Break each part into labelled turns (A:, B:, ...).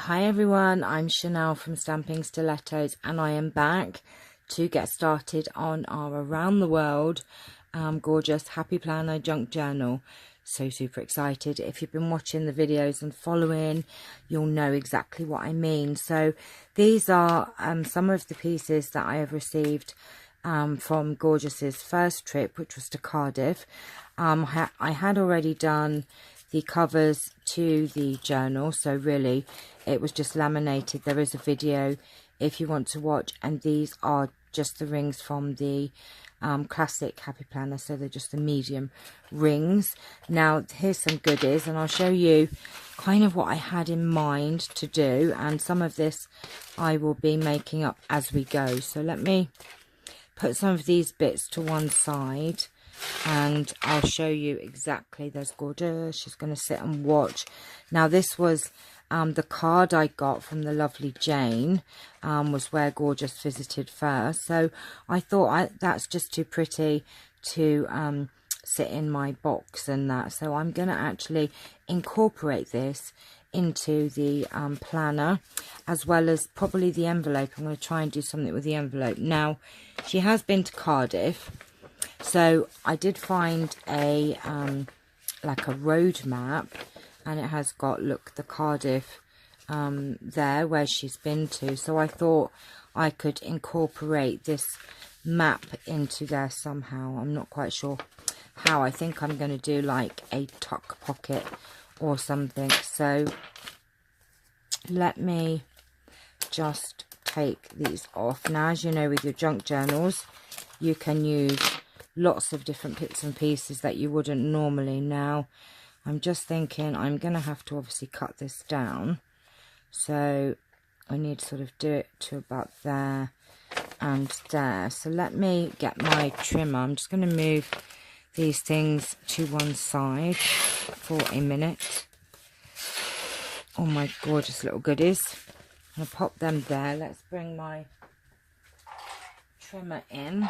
A: Hi everyone, I'm Chanel from Stampin Stilettos and I am back to get started on our around the world gorgeous happy planner junk journal. So super excited. If you've been watching the videos and following, you'll know exactly what I mean. So these are some of the pieces that I have received from Gorgeous's first trip, which was to Cardiff. I had already done the covers to the journal, so really it was just laminated. There is a video if you want to watch, and these are just the rings from the classic happy planner, so they're just the medium rings. Now here's some goodies, and I'll show you kind of what I had in mind to do, and some of this I will be making up as we go. So let me put some of these bits to one side and I'll show you exactly. There's Gorgeous, she's going to sit and watch. Now this was the card I got from the lovely Jane, was where Gorgeous visited first, so I thought that's just too pretty to sit in my box and that, so I'm going to actually incorporate this into the planner, as well as probably the envelope. I'm going to try and do something with the envelope. Now she has been to Cardiff, so I did find a like a road map, and it has got, look, the Cardiff there where she's been to. So I thought I could incorporate this map into there somehow. I'm not quite sure how. I think I'm going to do like a tuck pocket or something. So let me just take these off. Now, as you know, with your junk journals, you can use lots of different bits and pieces that you wouldn't normally. Now I'm just thinking I'm going to have to obviously cut this down, so I need to sort of do it to about there and there. So let me get my trimmer. I'm just going to move these things to one side for a minute. Oh my gorgeous little goodies. I'm going to pop them there. Let's bring my trimmer in.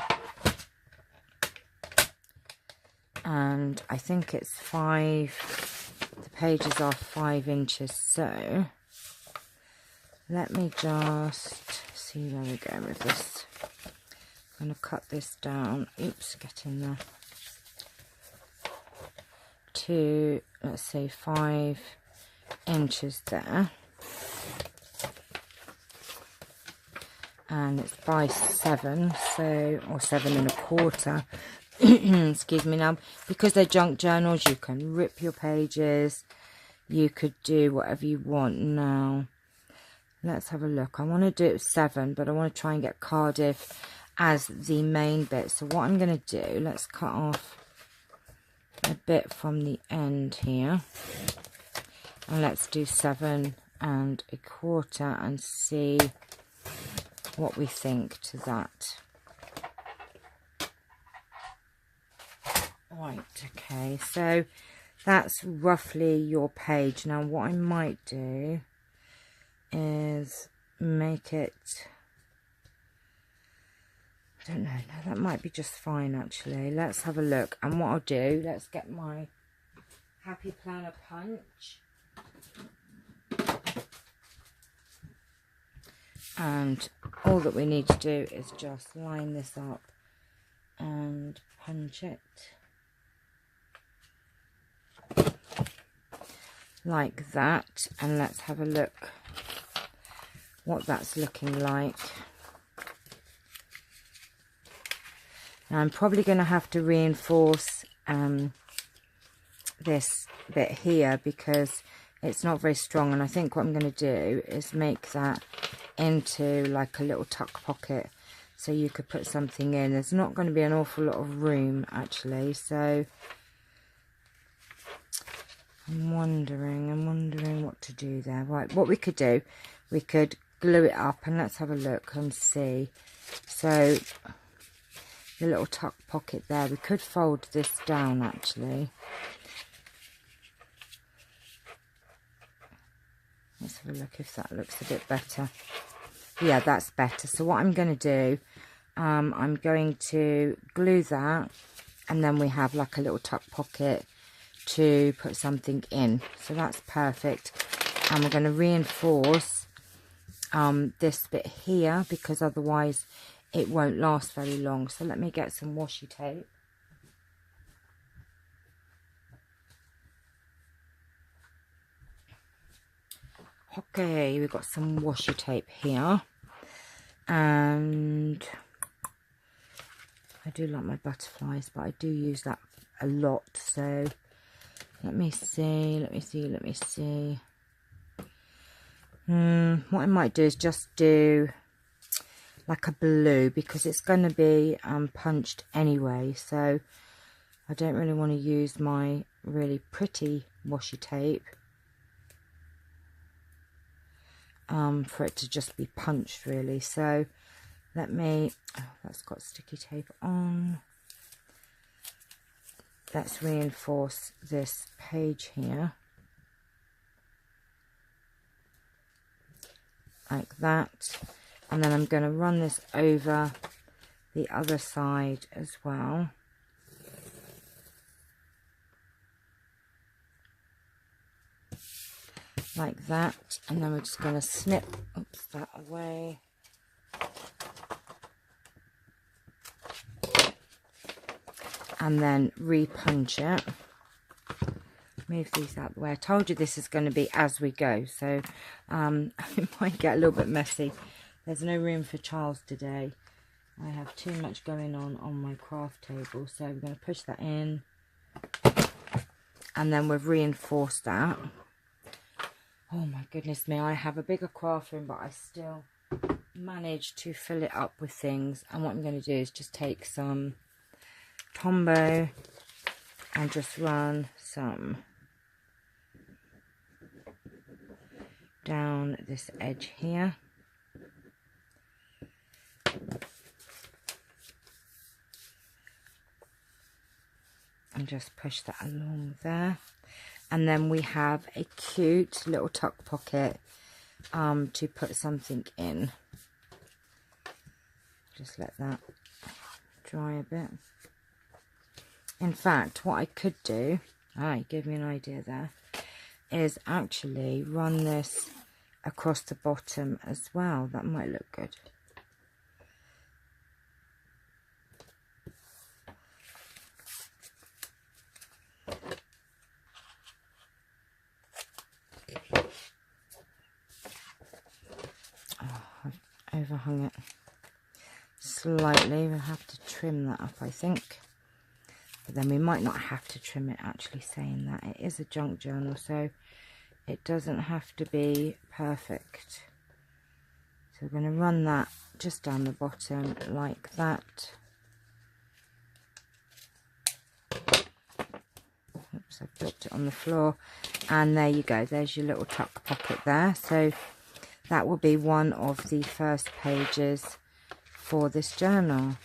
A: And I think it's 5, the pages are 5 inches, so let me just see where we're going with this. I'm going to cut this down, oops, get in there, to, let's say, 5 inches there, and it's by 7, so, or 7 1/4. Excuse me. Now, because they're junk journals, you can rip your pages, you could do whatever you want. Now let's have a look. I want to do it 7, but I want to try and get Cardiff as the main bit. So what I'm going to do, let's cut off a bit from the end here, and let's do 7 1/4 and see what we think to that. Right, okay, so that's roughly your page. Now what I might do is make it, I don't know, no, that might be just fine actually. Let's have a look, and what I'll do, let's get my happy planner punch, and all that we need to do is just line this up and punch it like that, and let's have a look what that's looking like. Now I'm probably going to have to reinforce this bit here because it's not very strong, and I think what I'm going to do is make that into like a little tuck pocket, so you could put something in. There's not going to be an awful lot of room actually, so I'm wondering what to do there. Right, what we could do, we could glue it up, and let's have a look and see. So the little tuck pocket there, we could fold this down actually. Let's have a look if that looks a bit better. Yeah, that's better. So what I'm going to do, I'm going to glue that, and then we have like a little tuck pocket to put something in. So that's perfect. And we're going to reinforce this bit here, because otherwise it won't last very long. So let me get some washi tape. Okay, we've got some washi tape here, and I do like my butterflies, but I do use that a lot. So let me see. What I might do is just do like a blue, because it's going to be punched anyway, so I don't really want to use my really pretty washi tape for it to just be punched really. So let me, oh, that's got sticky tape on. Let's reinforce this page here like that, and then I'm going to run this over the other side as well. Like that, and then we're just going to snip that away. And then re-punch it. Move these out the way. I told you this is going to be as we go, so it might get a little bit messy. There's no room for Charles today. I have too much going on my craft table, so we're going to push that in, and then we've reinforced that. Oh my goodness me, I have a bigger craft room, but I still manage to fill it up with things. And what I'm going to do is just take some Tombow and just run some down this edge here. And just push that along there. And then we have a cute little tuck pocket to put something in. Just let that dry a bit. In fact, what I could do, you gave me an idea there, is actually run this across the bottom as well. That might look good. Overhung it slightly. We'll have to trim that up, I think, but then we might not have to trim it. Actually, saying that, it is a junk journal, so it doesn't have to be perfect. So we're going to run that just down the bottom like that. Oops, I've dropped it on the floor, and there you go, there's your little tuck pocket there. So that will be one of the first pages for this journal.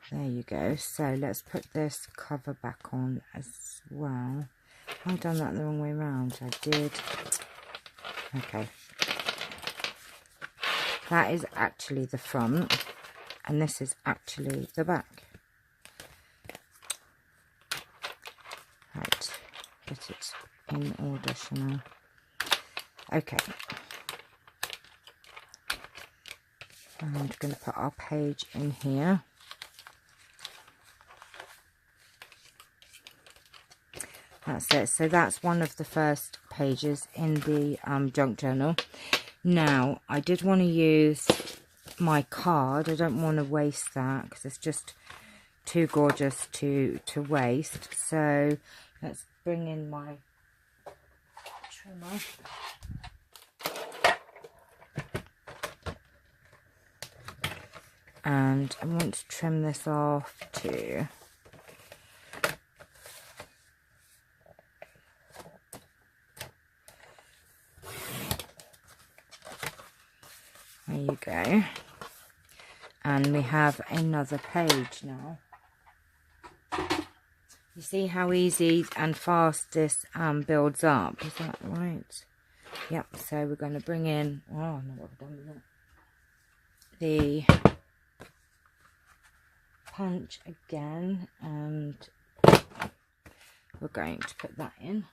A: There you go. So let's put this cover back on as well. I've done that the wrong way around. I did. Okay. That is actually the front, and this is actually the back. Right. Get it in order, Chanel. Okay. I'm going to put our page in here. That's it. So that's one of the first pages in the junk journal. Now, I did want to use my card. I don't want to waste that because it's just too gorgeous to waste. So let's bring in my trimmer. And I want to trim this off too. There you go. And we have another page now. You see how easy and fast this builds up? Is that right? Yep. So we're going to bring in, oh, I know what I've done with it. The punch again, and we're going to put that in.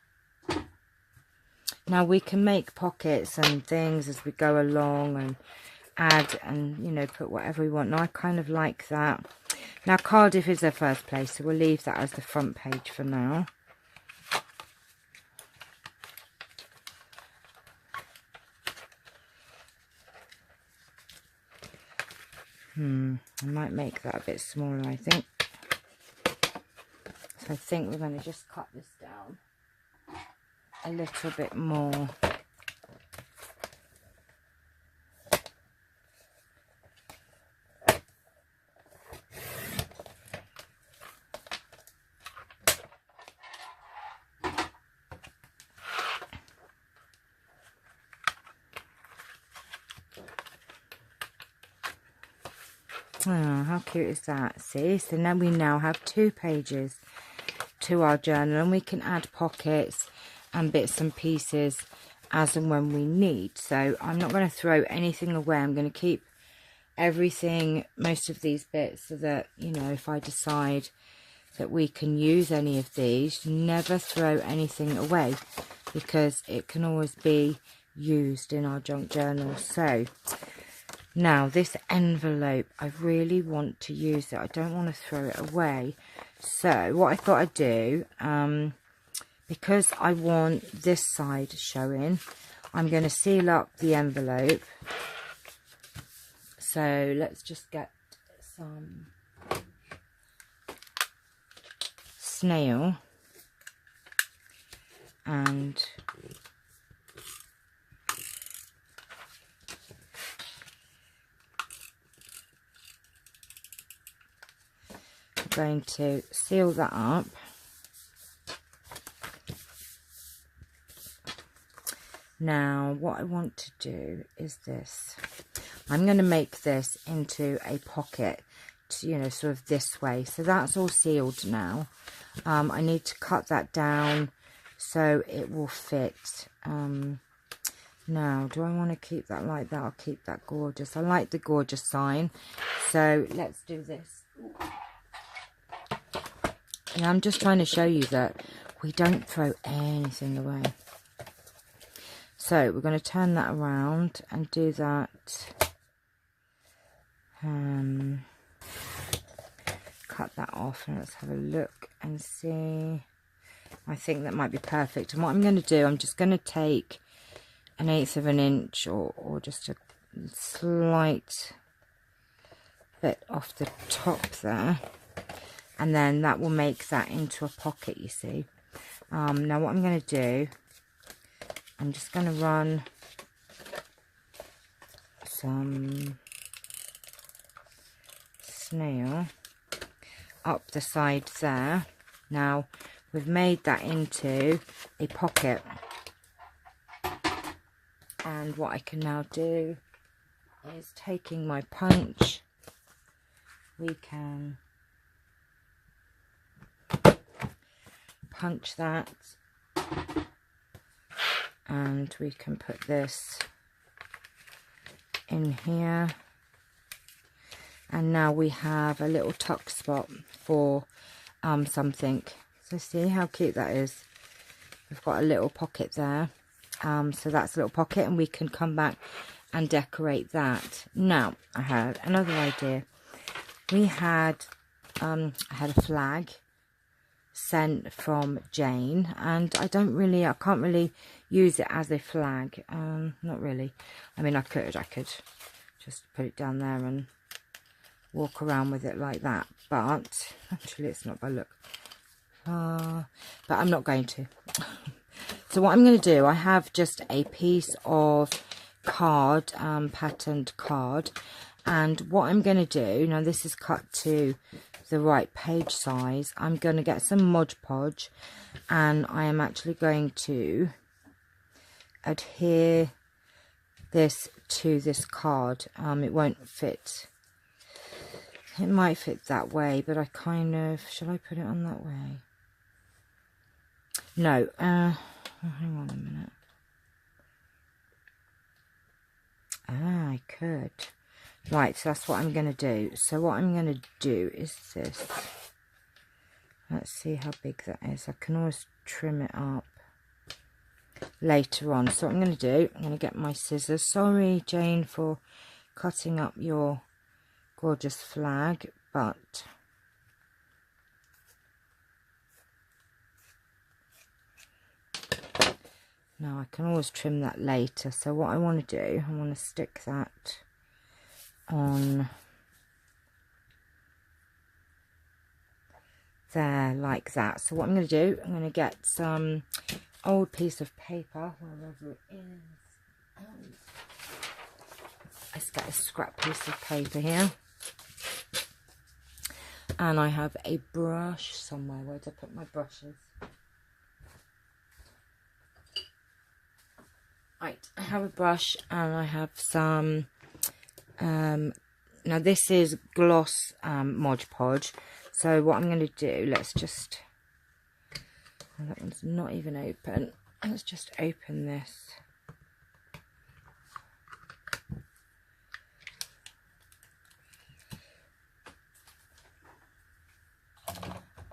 A: Now we can make pockets and things as we go along and add and, you know, put whatever we want. Now I kind of like that. Now Cardiff is their first place, so we'll leave that as the front page for now. I might make that a bit smaller, I think. So I think we're going to just cut this down a little bit more. Oh, how cute is that? See, so now we have 2 pages to our journal, and we can add pockets and bits and pieces as and when we need. So I'm not going to throw anything away. I'm going to keep everything, most of these bits, so that, you know, if I decide that we can use any of these, never throw anything away, because it can always be used in our junk journal. So now this envelope, I really want to use it. I don't want to throw it away. So what I thought I'd do, because I want this side showing, I'm going to seal up the envelope. So let's just get some snail and going to seal that up. Now what I want to do is this. I'm going to make this into a pocket, to, you know, sort of this way. So that's all sealed now. I need to cut that down so it will fit. Now, do I want to keep that like that? I'll keep that gorgeous. I like the gorgeous sign. So let's do this. And I'm just trying to show you that we don't throw anything away. So we're going to turn that around and do that. Cut that off and let's have a look and see. I think that might be perfect. And what I'm going to do, I'm just going to take 1/8 of an inch or just a slight bit off the top there. And then that will make that into a pocket, you see. Now what I'm going to do, I'm just going to run some snail up the side there. Now we've made that into a pocket. And what I can now do is, taking my punch, we can punch that, and we can put this in here, and now we have a little tuck spot for something. So see how cute that is. We've got a little pocket there, so that's a little pocket, and we can come back and decorate that. Now I had another idea. We had I had a flag sent from Jane, and I can't really use it as a flag. Not really. I mean, I could just put it down there and walk around with it like that, but actually it's not by look. But I'm not going to. So what I'm going to do, I have just a piece of card, patterned card, and what I'm going to do, now this is cut to the right page size. I'm going to get some Mod Podge, and I am actually going to adhere this to this card. It won't fit. It might fit that way, but I kind of, should I put it on that way? No, hang on a minute. I could. Right, so that's what I'm going to do. So what I'm going to do is this. Let's see how big that is. I can always trim it up later on. So what I'm going to do, I'm going to get my scissors. Sorry, Jane, for cutting up your gorgeous flag, but no, I can always trim that later. So what I want to do, I want to stick that on there like that. So what I'm going to do, I'm going to get some old piece of paper, wherever it is. Let's get a scrap piece of paper here. And I have a brush somewhere. Where did I put my brushes? Right, I have a brush and I have some, now this is gloss Mod Podge. So what I'm going to do, let's just, oh, that one's not even open. Let's just open this.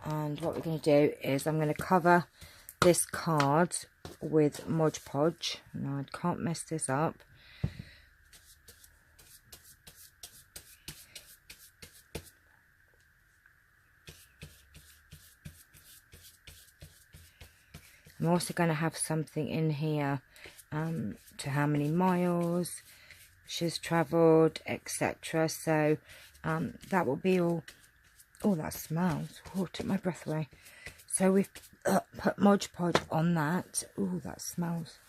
A: And what we're going to do is I'm going to cover this card with Mod Podge. Now I can't mess this up. I'm also going to have something in here to how many miles she's travelled, etc. So that will be all. Oh, that smells. Oh, took my breath away. So we've put Mod Podge on that. Oh, that smells.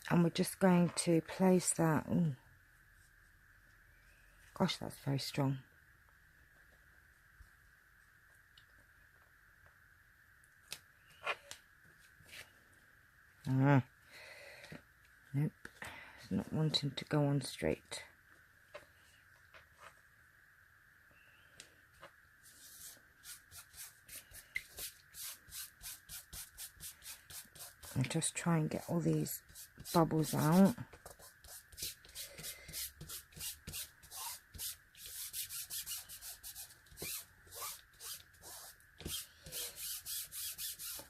A: And we're just going to place that. Ooh. Gosh, that's very strong. Nope. It's not wanting to go on straight. I'll just try and get all these bubbles out.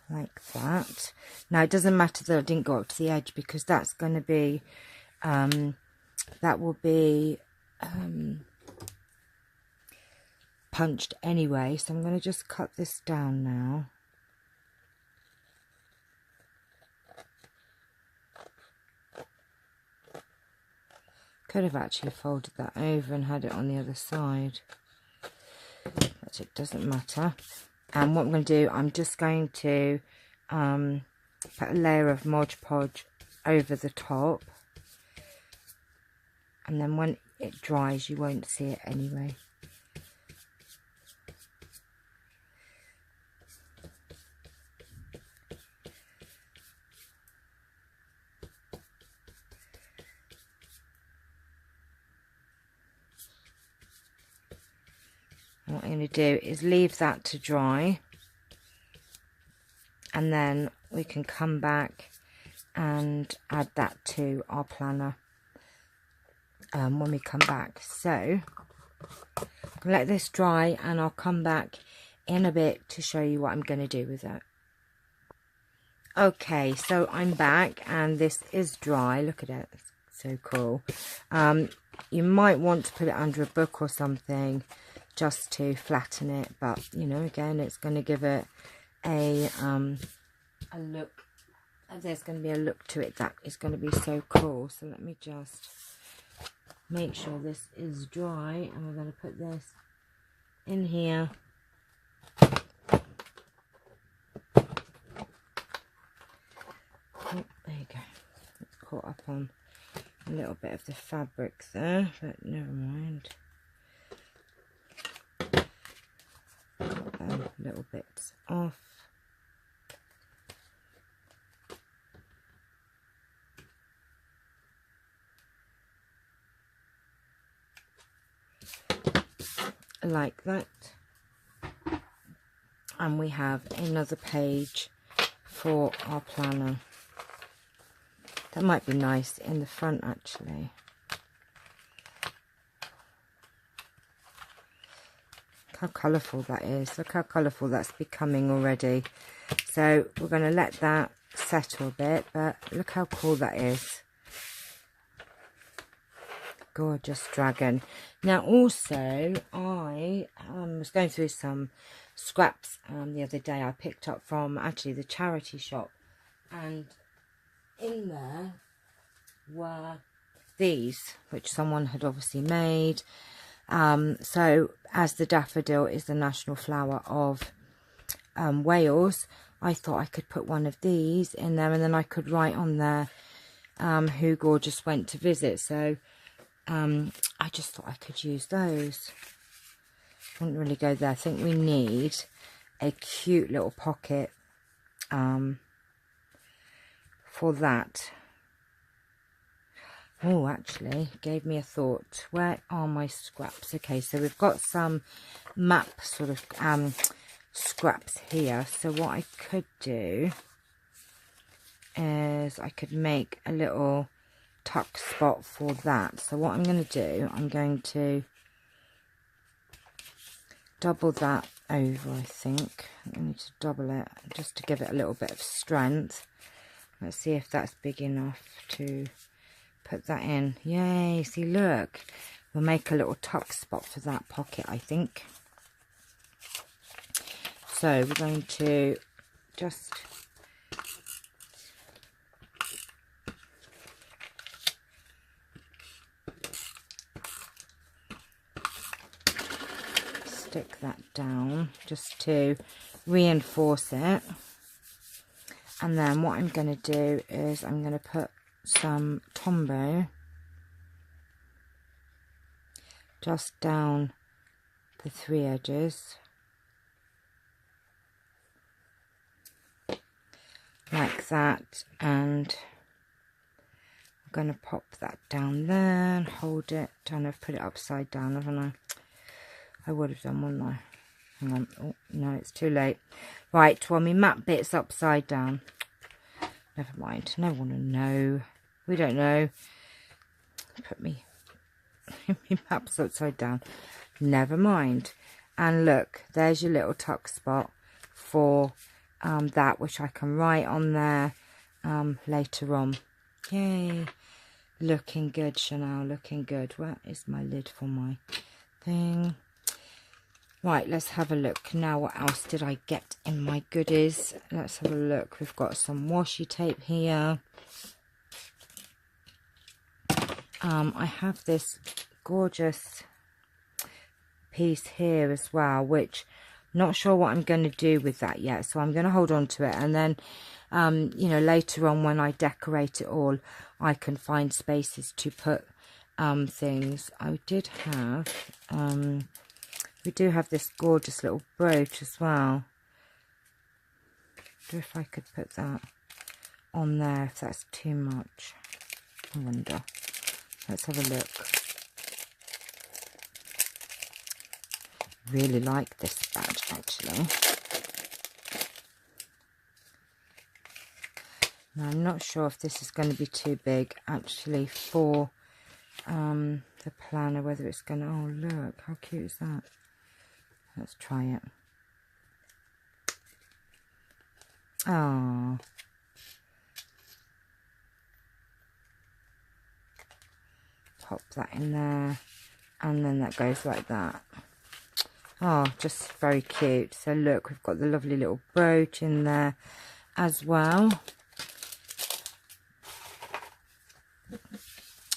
A: Like that. Now it doesn't matter that I didn't go up to the edge, because that's going to be, that will be punched anyway. So I'm going to just cut this down now. Could have actually folded that over and had it on the other side, but it doesn't matter. And what I'm going to do, I'm just going to put a layer of Mod Podge over the top, and then when it dries you won't see it anyway. What I'm going to do is leave that to dry, and then we can come back and add that to our planner when we come back. So let this dry and I'll come back in a bit to show you what I'm going to do with it. Okay, so I'm back and this is dry. Look at it, it's so cool. You might want to put it under a book or something just to flatten it, but you know, again, it's going to give it a look. There's going to be a look to it that is going to be so cool. So let me just make sure this is dry, and we're going to put this in here. Oh, there you go. It's caught up on a little bit of the fabric there, but never mind. Little bits off. Like that. And we have another page for our planner. That might be nice in the front actually. how colourful that is. Look how colourful that's becoming already. So we're going to let that settle a bit, but look how cool that is. Gorgeous dragon. Now also I was going through some scraps the other day I picked up from actually the charity shop, and in there were these, which someone had obviously made. So as the daffodil is the national flower of Wales, I thought I could put one of these in there, and then I could write on there who Gorgeous went to visit. So I just thought I could use those. Wouldn't really go there. I think we need a cute little pocket for that. Oh, actually, gave me a thought. Where are my scraps? Okay, so we've got some map sort of scraps here. So what I could do is I could make a little tuck spot for that. So what I'm going to do, I'm going to double that over, I think. I need to double it just to give it a little bit of strength. Let's see if that's big enough to put that in. Yay, see, look. We'll make a little tuck spot for that pocket, I think. So we're going to just stick that down just to reinforce it. And then what I'm going to do is I'm going to put some Tombow just down the three edges like that, and I'm going to pop that down there and hold it. Don't know if I've put it upside down, haven't I? I would have done, wouldn't I? Hang on. Oh, no, it's too late. Right, well, my map bit's upside down. Never mind. No one will know. We don't know. Put me map's upside down. Never mind. And look, there's your little tuck spot for that, which I can write on there later on. Yay. Looking good, Chanel. Looking good. Where is my lid for my thing? Right, let's have a look. Now, what else did I get in my goodies? Let's have a look. We've got some washi tape here. I have this gorgeous piece here as well, which I'm not sure what I'm going to do with that yet. So I'm going to hold on to it. And then, you know, later on when I decorate it all, I can find spaces to put things. I did have... we do have this gorgeous little brooch as well. I wonder if I could put that on there, if that's too much. I wonder. Let's have a look. Really like this badge, actually. Now, I'm not sure if this is going to be too big, actually, for the planner, whether it's going to... Oh, look, how cute is that? Let's try it. Oh. Pop that in there. And then that goes like that. Oh, just very cute. So look, we've got the lovely little brooch in there as well.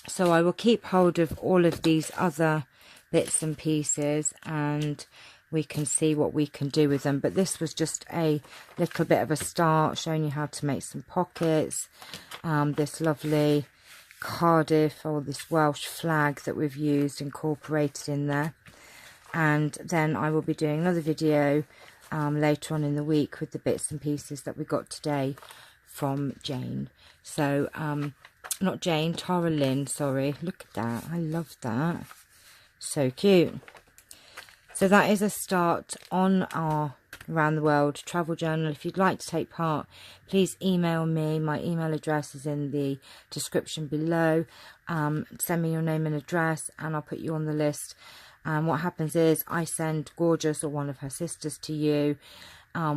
A: So I will keep hold of all of these other bits and pieces, and we can see what we can do with them. But this was just a little bit of a start, showing you how to make some pockets. This lovely Cardiff, or this Welsh flag that we've used, incorporated in there. And then I will be doing another video later on in the week with the bits and pieces that we got today from Jane. So, not Jane, Tara Lynn, sorry. Look at that. I love that. So cute. So that is a start on our Around the World travel journal. If you'd like to take part, please email me. My email address is in the description below. Send me your name and address, and I'll put you on the list And what happens is I send Gorgeous or one of her sisters to you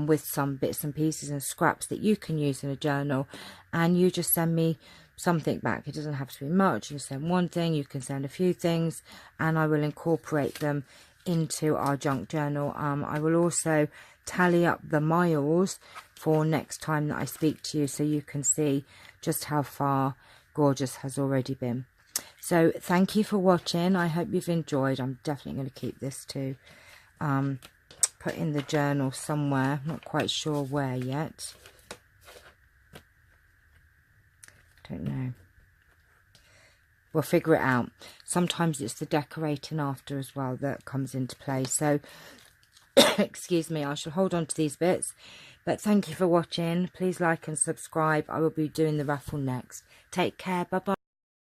A: with some bits and pieces and scraps that you can use in a journal, and you just send me something back. It doesn't have to be much. You send one thing, you can send a few things, and I will incorporate them into our junk journal. I will also tally up the miles for next time that I speak to you, so you can see just how far Gorgeous has already been. So thank you for watching. I hope you've enjoyed. I'm definitely going to keep this to put in the journal somewhere. I'm not quite sure where yet. Don't know. We'll figure it out. Sometimes it's the decorating after as well that comes into play. So, excuse me, I shall hold on to these bits. But thank you for watching. Please like and subscribe. I will be doing the raffle next. Take care. Bye-bye.